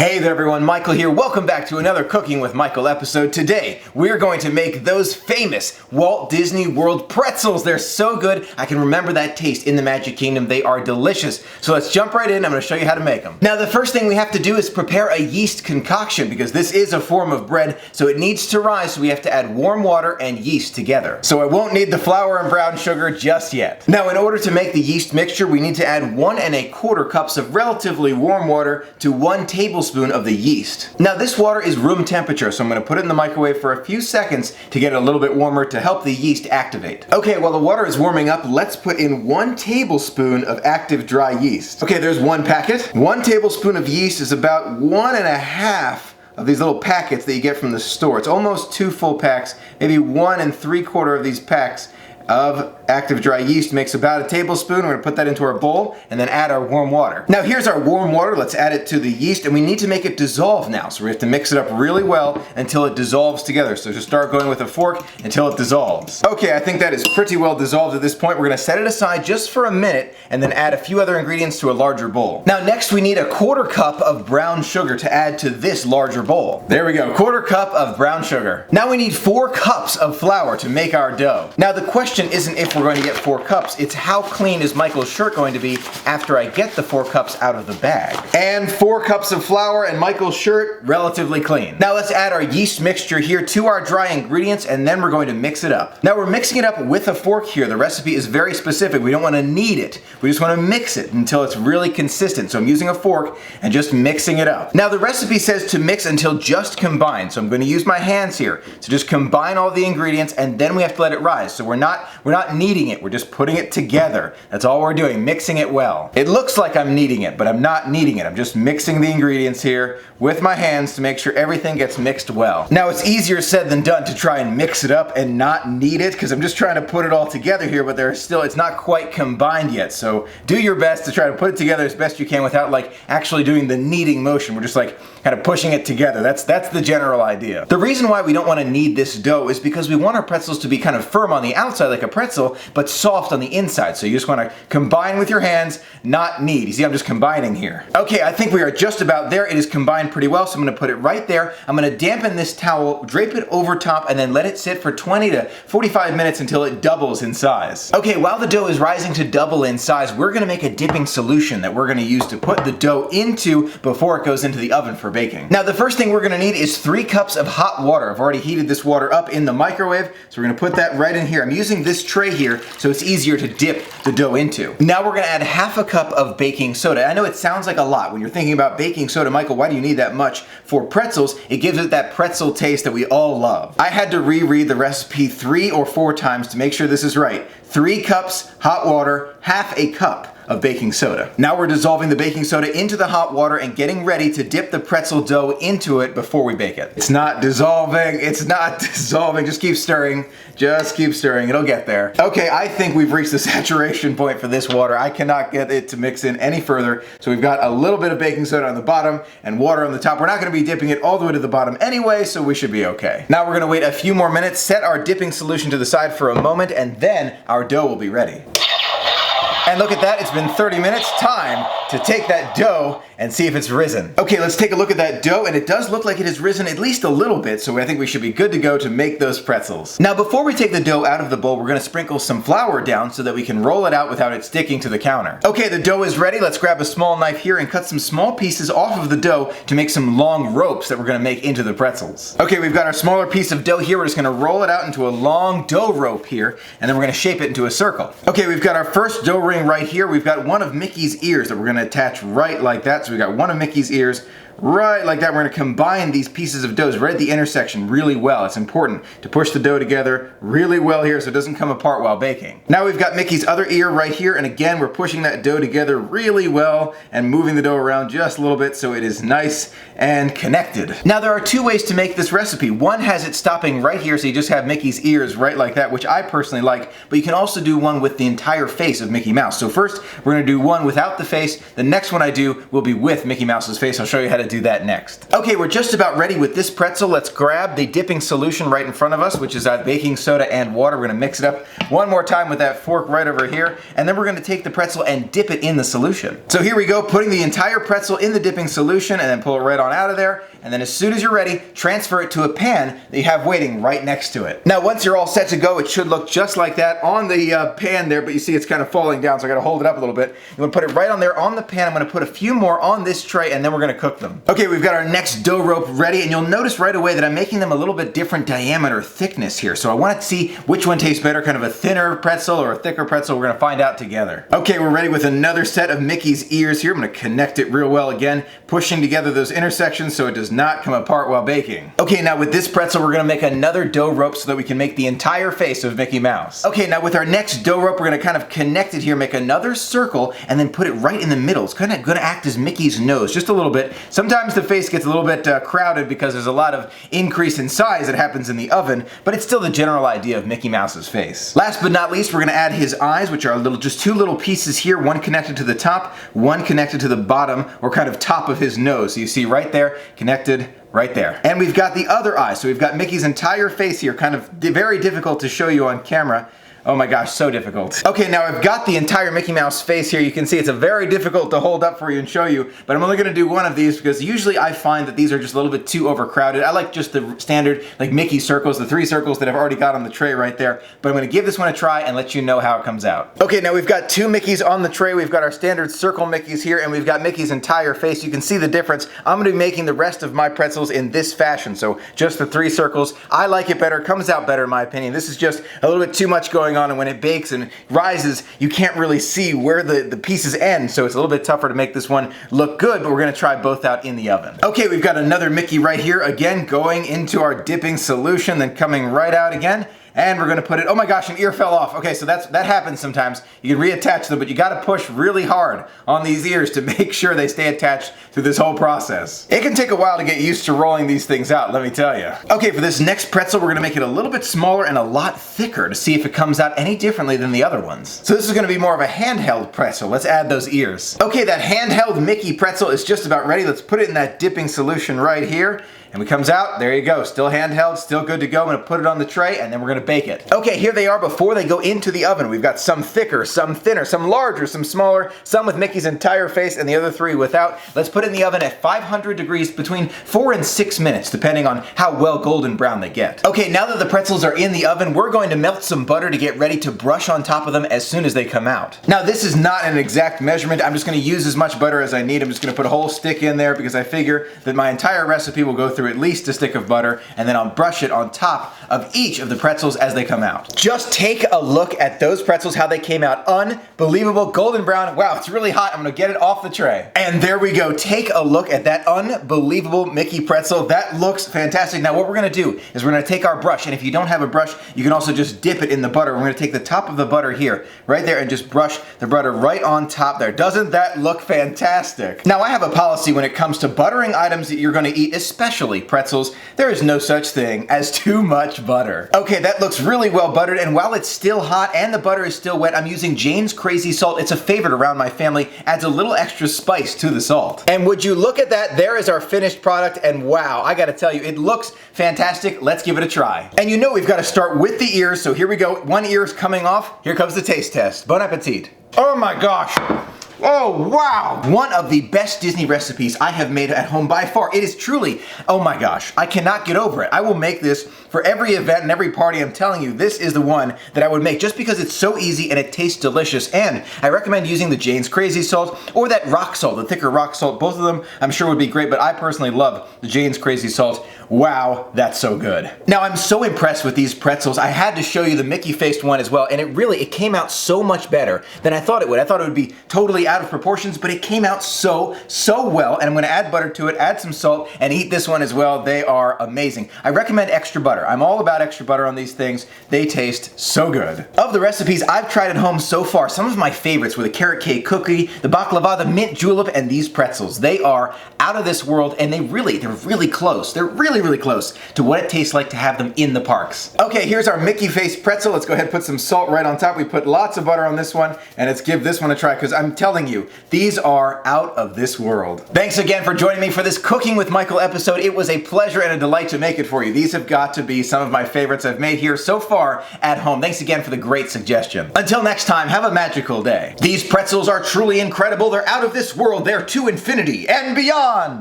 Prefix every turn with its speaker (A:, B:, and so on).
A: Hey there everyone, Michael here. Welcome back to another Cooking with Michael episode. Today, we're going to make those famous Walt Disney World pretzels. They're so good, I can remember that taste in the Magic Kingdom. They are delicious. So let's jump right in. I'm going to show you how to make them. Now, the first thing we have to do is prepare a yeast concoction because this is a form of bread, so it needs to rise, so we have to add warm water and yeast together. So I won't need the flour and brown sugar just yet. Now, in order to make the yeast mixture, we need to add 1 1/4 cups of relatively warm water to 1 tablespoon of the yeast. Now this water is room temperature, so I'm going to put it in the microwave for a few seconds to get it a little bit warmer to help the yeast activate. Okay, while the water is warming up, let's put in 1 tablespoon of active dry yeast. Okay, there's 1 packet. 1 tablespoon of yeast is about 1 1/2 of these little packets that you get from the store. It's almost 2 full packs, maybe 1 3/4 of these packs of active dry yeast makes about 1 tablespoon. We're going to put that into our bowl and then add our warm water. Now here's our warm water. Let's add it to the yeast, and we need to make it dissolve now. So we have to mix it up really well until it dissolves together. So just start going with a fork until it dissolves. Okay, I think that is pretty well dissolved at this point. We're going to set it aside just for a minute and then add a few other ingredients to a larger bowl. Now next we need 1/4 cup of brown sugar to add to this larger bowl. There we go, 1/4 cup of brown sugar. Now we need 4 cups of flour to make our dough. Now the question isn't if we're going to get 4 cups, it's how clean is Michael's shirt going to be after I get the 4 cups out of the bag. And 4 cups of flour and Michael's shirt, relatively clean. Now let's add our yeast mixture here to our dry ingredients, and then we're going to mix it up. Now we're mixing it up with a fork here. The recipe is very specific. We don't want to knead it. We just want to mix it until it's really consistent. So I'm using a fork and just mixing it up. Now the recipe says to mix until just combined. So I'm going to use my hands here to just combine all the ingredients, and then we have to let it rise. So we're not kneading it, we're just putting it together. That's all we're doing, mixing it well. It looks like I'm kneading it, but I'm not kneading it. I'm just mixing the ingredients here with my hands to make sure everything gets mixed well. Now it's easier said than done to try and mix it up and not knead it, because I'm just trying to put it all together here, but it's not quite combined yet. So do your best to try to put it together as best you can without like actually doing the kneading motion. We're just like kind of pushing it together. That's the general idea. The reason why we don't want to knead this dough is because we want our pretzels to be kind of firm on the outside like a pretzel, but soft on the inside. So you just want to combine with your hands, not knead. You see, I'm just combining here. Okay, I think we are just about there. It is combined pretty well, so I'm going to put it right there. I'm going to dampen this towel, drape it over top, and then let it sit for 20 to 45 minutes until it doubles in size. Okay, while the dough is rising to double in size, we're going to make a dipping solution that we're going to use to put the dough into before it goes into the oven for baking. Now the first thing we're going to need is 3 cups of hot water. I've already heated this water up in the microwave, so we're going to put that right in here. I'm using this tray here so it's easier to dip the dough into. Now we're going to add 1/2 cup of baking soda. I know it sounds like a lot when you're thinking about baking soda. Michael, why do you need that much for pretzels? It gives it that pretzel taste that we all love. I had to reread the recipe 3 or 4 times to make sure this is right. 3 cups hot water, 1/2 cup of baking soda. Now we're dissolving the baking soda into the hot water and getting ready to dip the pretzel dough into it before we bake it. It's not dissolving, just keep stirring, it'll get there. Okay, I think we've reached the saturation point for this water. I cannot get it to mix in any further, so we've got a little bit of baking soda on the bottom and water on the top. We're not going to be dipping it all the way to the bottom anyway, so we should be okay. Now we're going to wait a few more minutes, set our dipping solution to the side for a moment, and then our dough will be ready. And look at that, it's been 30 minutes. Time to take that dough and see if it's risen. Okay, let's take a look at that dough, and it does look like it has risen at least a little bit, so I think we should be good to go to make those pretzels. Now before we take the dough out of the bowl, we're going to sprinkle some flour down so that we can roll it out without it sticking to the counter. Okay, the dough is ready. Let's grab a small knife here and cut some small pieces off of the dough to make some long ropes that we're going to make into the pretzels. Okay, we've got our smaller piece of dough here. We're just going to roll it out into a long dough rope here, and then we're going to shape it into a circle. Okay, we've got our first dough ring right here. We've got one of Mickey's ears that we're going to attach right like that. So we've got one of Mickey's ears right like that. We're going to combine these pieces of dough right at the intersection really well. It's important to push the dough together really well here so it doesn't come apart while baking. Now we've got Mickey's other ear right here, and again we're pushing that dough together really well and moving the dough around just a little bit so it is nice and connected. Now there are 2 ways to make this recipe. One has it stopping right here, so you just have Mickey's ears right like that, which I personally like, but you can also do one with the entire face of Mickey Mouse. Mouse. So first, we're gonna do one without the face. The next one I do will be with Mickey Mouse's face. I'll show you how to do that next. Okay, we're just about ready with this pretzel. Let's grab the dipping solution right in front of us, which is baking soda and water. We're gonna mix it up one more time with that fork right over here, and then we're gonna take the pretzel and dip it in the solution. So here we go, putting the entire pretzel in the dipping solution and then pull it right on out of there. And then as soon as you're ready, transfer it to a pan that you have waiting right next to it. Now, once you're all set to go, it should look just like that on the pan there, but you see it's kind of falling down, so I gotta hold it up a little bit. You wanna put it right on there on the pan. I'm gonna put a few more on this tray, and then we're gonna cook them. Okay, we've got our next dough rope ready, and you'll notice right away that I'm making them a little bit different diameter thickness here. So I want to see which one tastes better, kind of a thinner pretzel or a thicker pretzel. We're gonna find out together. Okay, we're ready with another set of Mickey's ears here. I'm gonna connect it real well again, pushing together those intersections so it does not come apart while baking. Okay, now with this pretzel, we're gonna make another dough rope so that we can make the entire face of Mickey Mouse. Okay, now with our next dough rope, we're gonna kind of connect it here, make another circle, and then put it right in the middle. It's kind of gonna act as Mickey's nose, just a little bit. Sometimes the face gets a little bit crowded because there's a lot of increase in size that happens in the oven, but it's still the general idea of Mickey Mouse's face. Last but not least, we're gonna add his eyes, which are just two little pieces here, one connected to the top, one connected to the bottom, or kind of top of his nose. So you see right there, connected right there. And we've got the other eye. So we've got Mickey's entire face here, kind of very difficult to show you on camera. Oh my gosh, so difficult. Okay, now I've got the entire Mickey Mouse face here. You can see it's a very difficult to hold up for you and show you, but I'm only gonna do one of these because usually I find that these are just a little bit too overcrowded. I like just the standard, like Mickey circles, the 3 circles that I've already got on the tray right there, but I'm gonna give this one a try and let you know how it comes out. Okay, now we've got 2 Mickeys on the tray. We've got our standard circle Mickeys here, and we've got Mickey's entire face. You can see the difference. I'm gonna be making the rest of my pretzels in this fashion, so just the 3 circles. I like it better, comes out better in my opinion. This is just a little bit too much going on, and when it bakes and rises, you can't really see where the pieces end, so it's a little bit tougher to make this one look good, but we're gonna try both out in the oven. Okay, we've got another Mickey right here, again going into our dipping solution, then coming right out again. And we're gonna put it, oh my gosh, an ear fell off. Okay, so that happens sometimes. You can reattach them, but you gotta push really hard on these ears to make sure they stay attached through this whole process. It can take a while to get used to rolling these things out, let me tell you. Okay, for this next pretzel, we're gonna make it a little bit smaller and a lot thicker to see if it comes out any differently than the other ones. So this is gonna be more of a handheld pretzel. Let's add those ears. Okay, that handheld Mickey pretzel is just about ready. Let's put it in that dipping solution right here. And when it comes out, there you go, still handheld, still good to go. I'm gonna put it on the tray and then we're gonna bake it. Okay, here they are before they go into the oven. We've got some thicker, some thinner, some larger, some smaller, some with Mickey's entire face and the other 3 without. Let's put it in the oven at 500 degrees between 4 and 6 minutes, depending on how well golden brown they get. Okay, now that the pretzels are in the oven, we're going to melt some butter to get ready to brush on top of them as soon as they come out. Now this is not an exact measurement. I'm just gonna use as much butter as I need. I'm just gonna put a whole stick in there because I figure that my entire recipe will go through at least a stick of butter, and then I'll brush it on top of each of the pretzels as they come out. Just take a look at those pretzels, how they came out. Unbelievable, golden brown. Wow, it's really hot. I'm gonna get it off the tray. And there we go. Take a look at that unbelievable Mickey pretzel. That looks fantastic. Now what we're gonna do is we're gonna take our brush, and if you don't have a brush, you can also just dip it in the butter. We're gonna take the top of the butter here, right there, and just brush the butter right on top there. Doesn't that look fantastic? Now I have a policy when it comes to buttering items that you're gonna eat, especially pretzels. There is no such thing as too much butter. Okay, that looks really well buttered, and while it's still hot and the butter is still wet, I'm using Jane's Crazy Salt. It's a favorite around my family, adds a little extra spice to the salt. And would you look at that, there is our finished product, and wow, I gotta tell you, it looks fantastic. Let's give it a try. And you know we've gotta start with the ears, so here we go. One ear is coming off. Here comes the taste test. Bon appetit. Oh my gosh. Oh, wow! One of the best Disney recipes I have made at home by far. It is truly, oh my gosh, I cannot get over it. I will make this for every event and every party. I'm telling you, this is the one that I would make just because it's so easy and it tastes delicious. And I recommend using the Jane's Crazy Salt or that rock salt, the thicker rock salt. Both of them I'm sure would be great, but I personally love the Jane's Crazy Salt. Wow, that's so good. Now I'm so impressed with these pretzels. I had to show you the Mickey faced one as well, and it came out so much better than I thought it would. I thought it would be totally out of proportions, but it came out so well. And I'm gonna add butter to it, add some salt, and eat this one as well. They are amazing. I recommend extra butter. I'm all about extra butter on these things. They taste so good. Of the recipes I've tried at home so far, some of my favorites were the carrot cake cookie, the baklava, the mint julep, and these pretzels. They are out of this world, and they're really close. They're really close to what it tastes like to have them in the parks. Okay, here's our Mickey face pretzel. Let's go ahead and put some salt right on top. We put lots of butter on this one, and let's give this one a try, because I'm telling you, these are out of this world. Thanks again for joining me for this Cooking with Michael episode. It was a pleasure and a delight to make it for you. These have got to be some of my favorites I've made here so far at home. Thanks again for the great suggestion. Until next time, have a magical day. These pretzels are truly incredible. They're out of this world. They're to infinity and beyond.